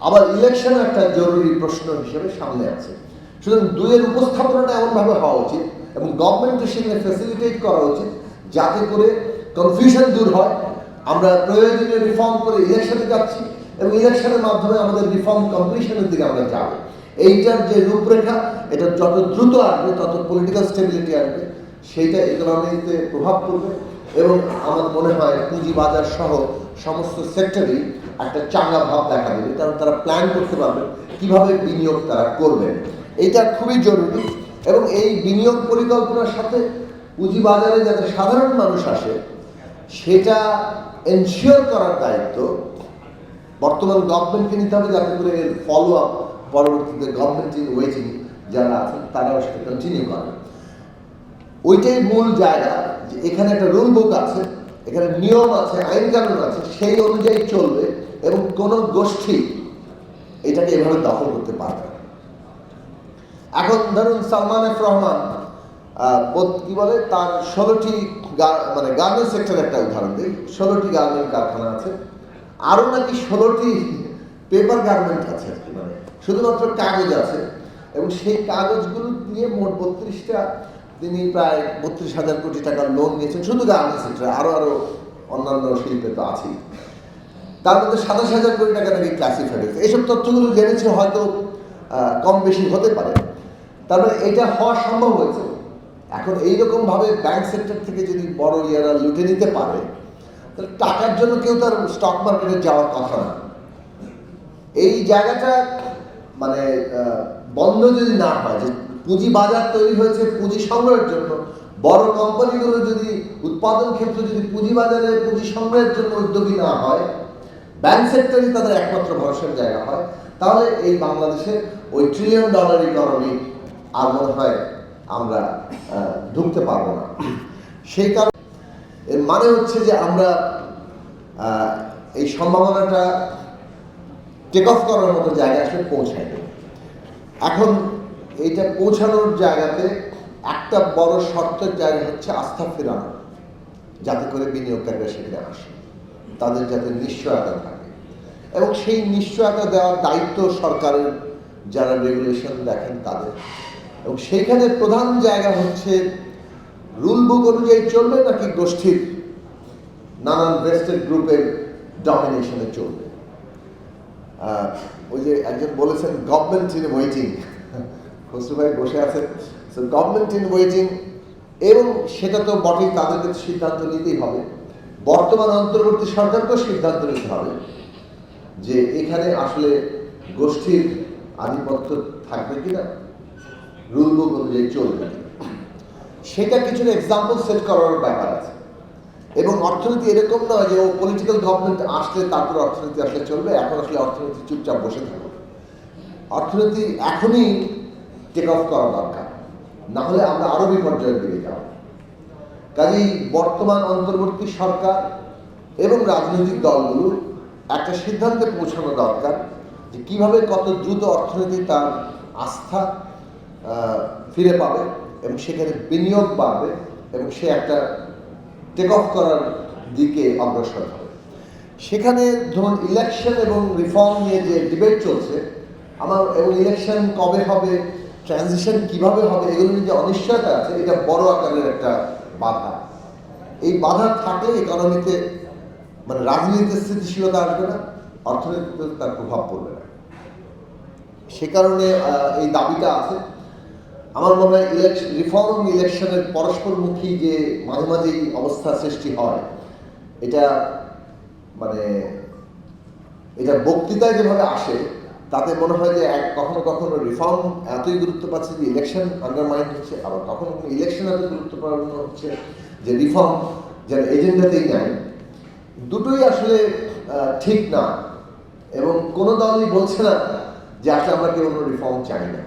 আবার ইলেকশন একটা জরুরি প্রশ্ন হিসেবে সামনে আছে। সুতরাং দুইয়ের উপস্থাপনাটা এমনভাবে হওয়া উচিত এবং গভর্নমেন্টের সেখানে ফ্যাসিলিটেট করা উচিত যাতে করে কনফিউশন দূর হয়। আমরা প্রয়োজনীয় রিফর্ম করে ইলেকশনে যাচ্ছি এবং ইলেকশনের মাধ্যমে আমাদের রিফর্ম কমপ্লিশনের দিকে আমরা যাব। এইটার যে রূপরেখা, এটা যত দ্রুত আসবে তত পলিটিক্যাল স্টেবিলিটি আসবে, সেইটা ইকোনমিতে প্রভাব পড়বে এবং আমার মনে হয় পুঁজিবাজার সহ সমস্ত সেক্টরেই একটা চাঙ্গা ভাব দেখা দেবে, কারণ তারা প্ল্যান করতে পারবে কিভাবে বিনিয়োগ তারা করবেন। এইটা খুবই জরুরি এবং এই বিনিয়োগ পরিকল্পনার সাথে পুঁজিবাজারে যাতে সাধারণ মানুষ আসে সেটা এনশিওর করার দায়িত্ব বর্তমান গভর্নমেন্টকে নিতে হবে, যাতে করে এর ফলো আপ পরবর্তীতে গভর্নমেন্ট ইন ওয়েটিং যারা আছেন তারাও সেটা কন্টিনিউ করেন। ওইটাই মূল জায়গা যে এখানে একটা রুল বুক আছে, এখানে নিয়ম আছে, আইন কানুন আছে, সেই অনুযায়ী চলবে এবং কোন গোষ্ঠী এটাকে এভাবে দখল করতে পারবে না। এখন ধরুন সালমান এফ রহমান কি বলে, তার 16টি মানে গার্মেন্ট সেক্টর একটা উদাহরণ দিই, 16টি গার্মেন্ট কারখানা আছে, আরো নাকি 16টি পেপার গার্মেন্ট আছে, মানে শুধুমাত্র কাগজ আছে এবং সেই কাগজগুলো দিয়ে মোট 32টা তিনি প্রায় 32,000 কোটি টাকার লোন নিয়েছেন শুধু গার্মেন্ট সেক্টরে, আরো অন্যান্য শিল্পে তো আছেই। তার মধ্যে 27,000 কোটি টাকা নাকি ক্লাসিফাইড হয়েছে। এইসব তথ্যগুলো জেনেছে হয়তো কম বেশি হতে পারে, তারপরে এটা হওয়া সম্ভব হয়েছে। এখন এইরকম ভাবে ব্যাংক সেক্টর থেকে যদি বড় ইয়ারা লুটে নিতে পারে তাহলে টাকার জন্য কেউ তার স্টক মার্কেটে যাওয়ার কথা না। এই জায়গাটা মানে বন্ধ যদি না হয়, যে পুঁজি বাজার তৈরি হয়েছে পুঁজি সংগ্রহের জন্য, বড় কোম্পানিগুলো যদি উৎপাদন ক্ষেত্রে যদি পুঁজি বাজারে পুঁজি সংগ্রহের জন্য উদ্যোগী না হয়, ব্যাংক সেক্টরই তাদের একমাত্র ভরসার জায়গা হয়, তাহলে এই বাংলাদেশে ওই $1 ট্রিলিয়ন ইকোনমি আর মনে হয় আমরা ঢুকতে পারবো না। সেই কারণে এর মানে হচ্ছে যে আমরা এই সম্ভাবনাটা টেক অফ করার মতো জায়গায় আসলে পৌঁছায়। এখন এইটা পৌঁছানোর জায়গাতে একটা বড় শর্তের জায়গা হচ্ছে আস্থা ফেরানো, যাতে করে বিনিয়োগকারীরা সেখানে আসে, তাদের যাতে নিশ্চয়তা থাকে এবং সেই নিশ্চয়তা দেওয়ার দায়িত্ব সরকারের, যারা রেগুলেশন দেখেন তাদের। এবং সেইখানে প্রধান জায়গা হচ্ছে রুল বুক অনুযায়ী চলবে নাকি গোষ্ঠীর নানান ভেস্টেড গ্রুপের ডমিনেশনে চলবে। ওই যে একজন বলেছেন গভর্নমেন্ট ইন ওয়েটিং, খসরু ভাই বসে আছেন, গভর্নমেন্ট ইন ওয়েটিং, এবং সেটা তো বটেই, তাদেরকে সিদ্ধান্ত নিতেই হবে। বর্তমান অন্তর্বর্তী সরকারকেও সিদ্ধান্ত নিতে হবে যে এখানে আসলে গোষ্ঠীর আধিপত্য থাকবে কিনা, রুল বুক অনুযায়ী চলবে কিনা, সেটা কিছু এক্সাম্পল সেট করার ব্যাপার আছে। এবং অর্থনীতি এরকম নয় যে ও পলিটিক্যাল গভর্নমেন্ট আসলে তারপর অর্থনীতি আসলে চলবে, এখন আসলে অর্থনীতি চুপচাপ বসে থাকবে। অর্থনীতি এখনই টেক অফ করা দরকার, না হলে আমরা আরো বিপর্যয়ের দিকে যাব। কাজেই বর্তমান অন্তর্বর্তী সরকার এবং রাজনৈতিক দলগুলো একটা সিদ্ধান্তে পৌঁছানো দরকার যে কিভাবে কত দ্রুত অর্থনীতি তার আস্থা ফিরে পাবে এবং সেখানে বিনিয়োগ বাড়বে এবং সে একটা টেক অফ করার দিকে অগ্রসর হবে। সেখানে ধরুন ইলেকশন এবং রিফর্ম নিয়ে যে ডিবেট চলছে আমার, এবং ইলেকশন কবে হবে, ট্রানজিশন কিভাবে হবে, এগুলো নিয়ে যে অনিশ্চয়তা আছে, এটা বড় আকারের একটা বাধা। এই বাধা থাকলে ইকোনমিতে মানে রাজনীতিতে স্থিতিশীলতা আসবে না, অর্থনীতিতে তার প্রভাব পড়বে না। সে কারণে এই দাবিটা আছে। আমার মনে হয় রিফর্ম এবং ইলেকশনের পরস্পরমুখী যে মাঝে মাঝেই অবস্থা সৃষ্টি হয়, এটা মানে এটা বক্তৃতায় যেভাবে আসে তাতে মনে হয় যে কখনো কখনো রিফর্ম এতই গুরুত্ব পাচ্ছে যে ইলেকশন আন্ডারমাইন্ড হচ্ছে, আবার কখনো কখনো ইলেকশন এত গুরুত্বপূর্ণ হচ্ছে যে রিফর্ম যেন এজেন্ডাতেই নাই। দুটোই আসলে ঠিক না এবং কোনো দলই বলছে না যে আসলে আমরা কেউ কোনো রিফর্ম চাই না।